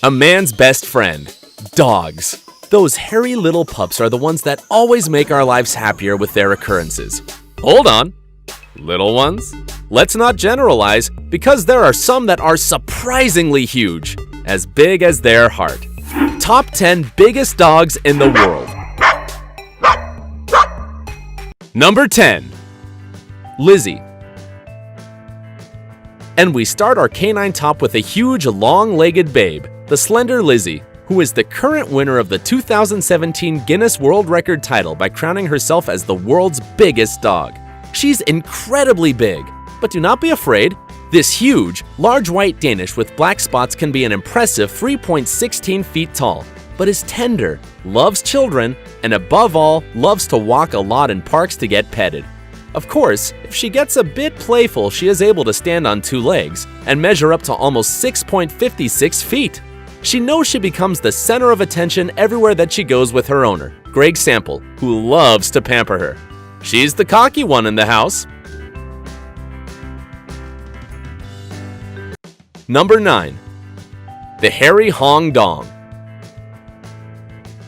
A man's best friend. Dogs. Those hairy little pups are the ones that always make our lives happier with their occurrences. Hold on. Little ones? Let's not generalize, because there are some that are surprisingly huge, as big as their heart. Top 10 biggest dogs in the world. Number 10. Lizzie. And we start our canine top with a huge, long-legged babe, the slender Lizzie, who is the current winner of the 2017 Guinness World Record title by crowning herself as the world's biggest dog. She's incredibly big, but do not be afraid. This huge, large white Danish with black spots can be an impressive 3.16 feet tall, but is tender, loves children, and above all, loves to walk a lot in parks to get petted. Of course, if she gets a bit playful, she is able to stand on 2 legs and measure up to almost 6.56 feet. She knows she becomes the center of attention everywhere that she goes with her owner, Greg Sample, who loves to pamper her. She's the cocky one in the house. Number 9. The hairy Hong Dong.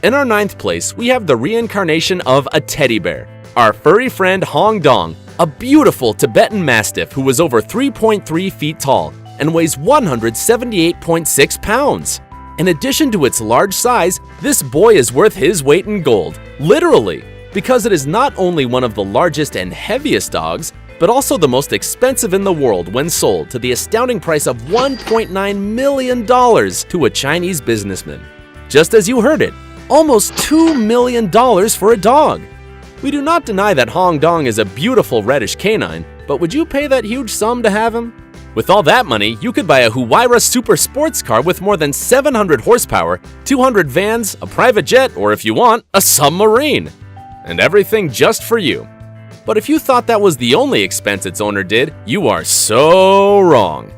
In our 9th place, we have the reincarnation of a teddy bear, our furry friend Hong Dong, a beautiful Tibetan Mastiff who was over 3.3 feet tall and weighs 178.6 pounds. In addition to its large size, this boy is worth his weight in gold, literally, because it is not only one of the largest and heaviest dogs, but also the most expensive in the world when sold to the astounding price of $1.9 million to a Chinese businessman. Just as you heard it, almost $2 million for a dog. We do not deny that Hong Dong is a beautiful reddish canine, but would you pay that huge sum to have him? With all that money, you could buy a Huayra super sports car with more than 700 horsepower, 200 vans, a private jet, or if you want, a submarine. And everything just for you. But if you thought that was the only expense its owner did, you are so wrong.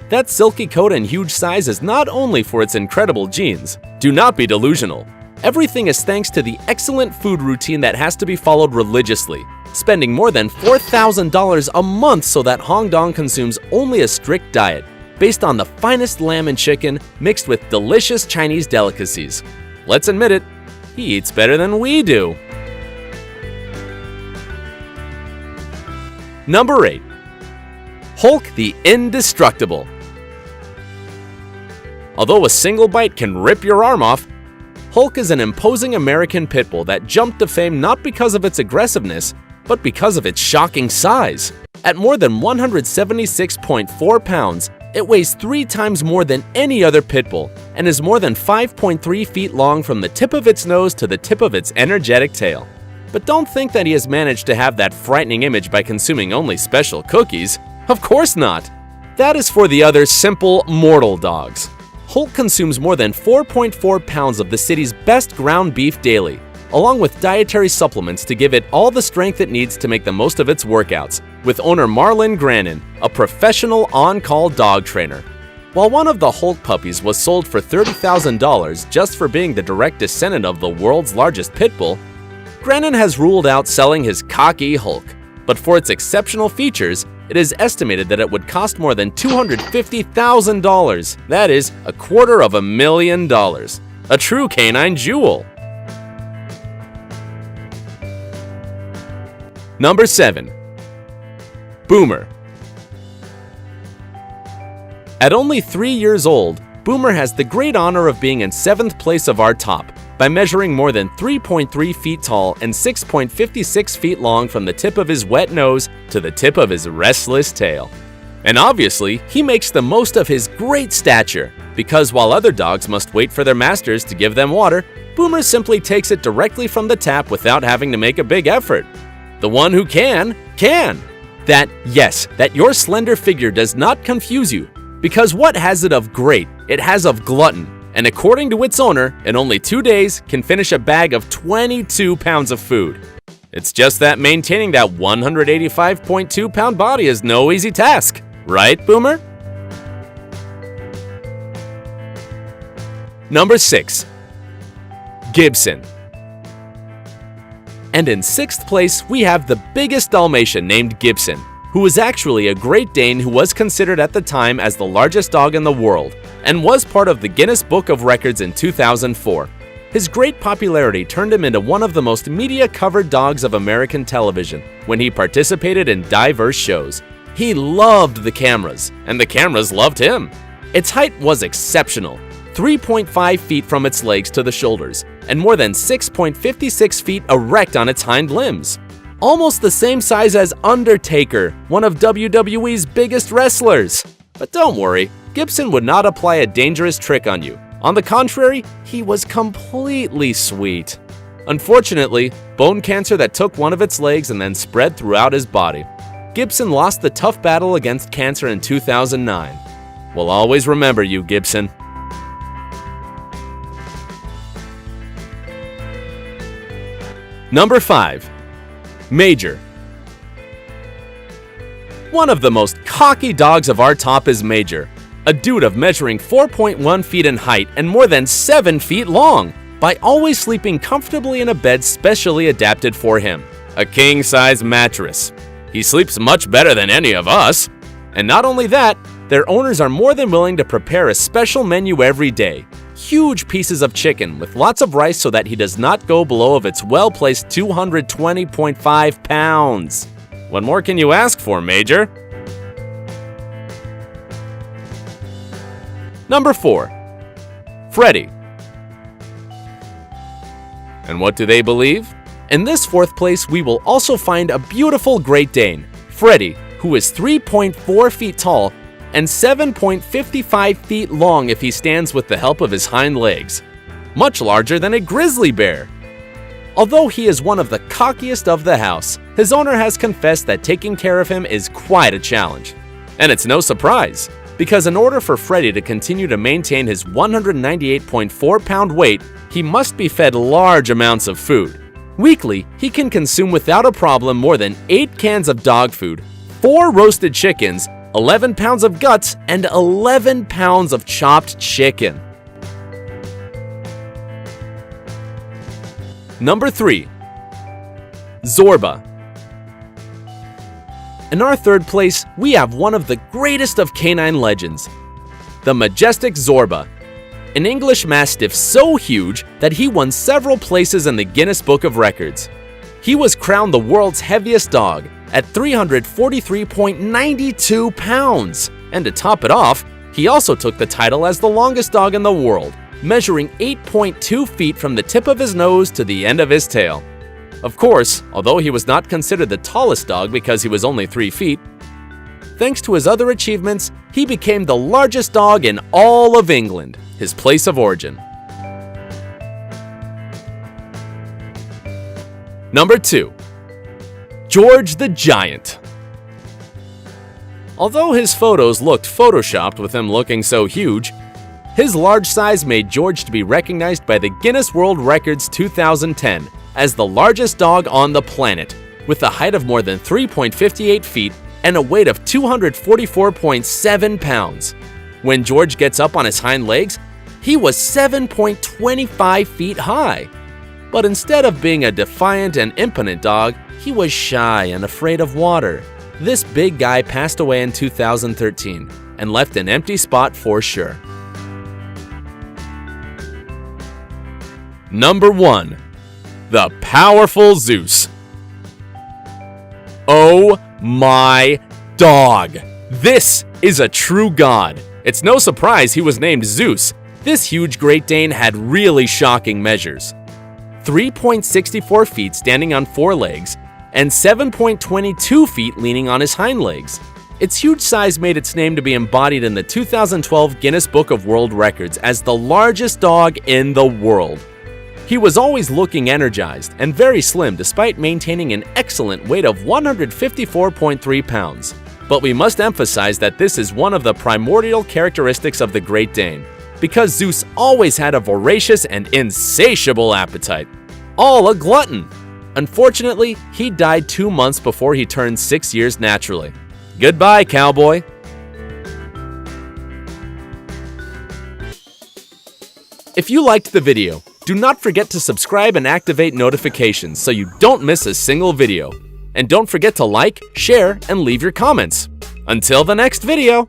That silky coat and huge size is not only for its incredible genes. Do not be delusional. Everything is thanks to the excellent food routine that has to be followed religiously, spending more than $4,000 a month so that Hong Dong consumes only a strict diet, based on the finest lamb and chicken mixed with delicious Chinese delicacies. Let's admit it, he eats better than we do. Number 8. Hulk the Indestructible. Although a single bite can rip your arm off, Hulk is an imposing American pit bull that jumped to fame not because of its aggressiveness, but because of its shocking size. At more than 176.4 pounds, it weighs 3 times more than any other pit bull and is more than 5.3 feet long from the tip of its nose to the tip of its energetic tail. But don't think that he has managed to have that frightening image by consuming only special cookies. Of course not. That is for the other simple, mortal dogs. Hulk consumes more than 4.4 pounds of the city's best ground beef daily, along with dietary supplements to give it all the strength it needs to make the most of its workouts, with owner Marlon Grannon, a professional on-call dog trainer. While one of the Hulk puppies was sold for $30,000 just for being the direct descendant of the world's largest pit bull, Grannon has ruled out selling his cocky Hulk, but for its exceptional features, it is estimated that it would cost more than $250,000. That is, $250,000. A true canine jewel. Number 7. Boomer. At only 3 years old, Boomer has the great honor of being in 7th place of our top by measuring more than 3.3 feet tall and 6.56 feet long from the tip of his wet nose to the tip of his restless tail. And obviously, he makes the most of his great stature, because while other dogs must wait for their masters to give them water, Boomer simply takes it directly from the tap without having to make a big effort. The one who can. That your slender figure does not confuse you, because what has it of great? It has of glutton. And according to its owner, in only 2 days can finish a bag of 22 pounds of food. It's just that maintaining that 185.2 pound body is no easy task, right, Boomer? Number 6. Gibson. And in 6th place, we have the biggest Dalmatian named Gibson, who was actually a Great Dane who was considered at the time as the largest dog in the world and was part of the Guinness Book of Records in 2004. His great popularity turned him into one of the most media-covered dogs of American television when he participated in diverse shows. He loved the cameras, and the cameras loved him. Its height was exceptional, 3.5 feet from its legs to the shoulders, and more than 6.56 feet erect on its hind limbs. Almost the same size as Undertaker, one of WWE's biggest wrestlers. But don't worry, Gibson would not apply a dangerous trick on you. On the contrary, he was completely sweet. Unfortunately, bone cancer that took one of its legs and then spread throughout his body. Gibson lost the tough battle against cancer in 2009. We'll always remember you, Gibson. Number 5. Major. One of the most cocky dogs of our top is Major, a dude of measuring 4.1 feet in height and more than 7 feet long, by always sleeping comfortably in a bed specially adapted for him, a king-size mattress. He sleeps much better than any of us. And not only that, their owners are more than willing to prepare a special menu every day. Huge pieces of chicken with lots of rice so that he does not go below of its well-placed 220.5 pounds. What more can you ask for, Major? Number 4. Freddie. And what do they believe? In this 4th place, we will also find a beautiful Great Dane, Freddie, who is 3.4 feet tall and 7.55 feet long if he stands with the help of his hind legs. Much larger than a grizzly bear. Although he is one of the cockiest of the house, his owner has confessed that taking care of him is quite a challenge. And it's no surprise, because in order for Freddie to continue to maintain his 198.4-pound weight, he must be fed large amounts of food. Weekly, he can consume without a problem more than 8 cans of dog food, 4 roasted chickens, 11 pounds of guts, and 11 pounds of chopped chicken. Number 3. Zorba. In our 3rd place, we have one of the greatest of canine legends, the majestic Zorba, an English Mastiff so huge that he won several places in the Guinness Book of Records. He was crowned the world's heaviest dog at 343.92 pounds, and to top it off, he also took the title as the longest dog in the world, measuring 8.2 feet from the tip of his nose to the end of his tail. Of course, although he was not considered the tallest dog because he was only 3 feet, thanks to his other achievements, he became the largest dog in all of England, his place of origin. Number 2. George the Giant. Although his photos looked photoshopped with him looking so huge, his large size made George to be recognized by the Guinness World Records 2010 as the largest dog on the planet, with a height of more than 3.58 feet and a weight of 244.7 pounds. When George gets up on his hind legs, he was 7.25 feet high. But instead of being a defiant and impotent dog, he was shy and afraid of water. This big guy passed away in 2013 and left an empty spot for sure. Number 1. The powerful Zeus. Oh my dog! This is a true god. It's no surprise he was named Zeus. This huge Great Dane had really shocking measures. 3.64 feet standing on 4 legs, and 7.22 feet leaning on his hind legs. Its huge size made its name to be embodied in the 2012 Guinness Book of World Records as the largest dog in the world. He was always looking energized and very slim despite maintaining an excellent weight of 154.3 pounds. But we must emphasize that this is one of the primordial characteristics of the Great Dane, because Zeus always had a voracious and insatiable appetite. All a glutton. Unfortunately, he died 2 months before he turned 6 years naturally. Goodbye, cowboy. If you liked the video, do not forget to subscribe and activate notifications so you don't miss a single video. And don't forget to like, share, and leave your comments. Until the next video!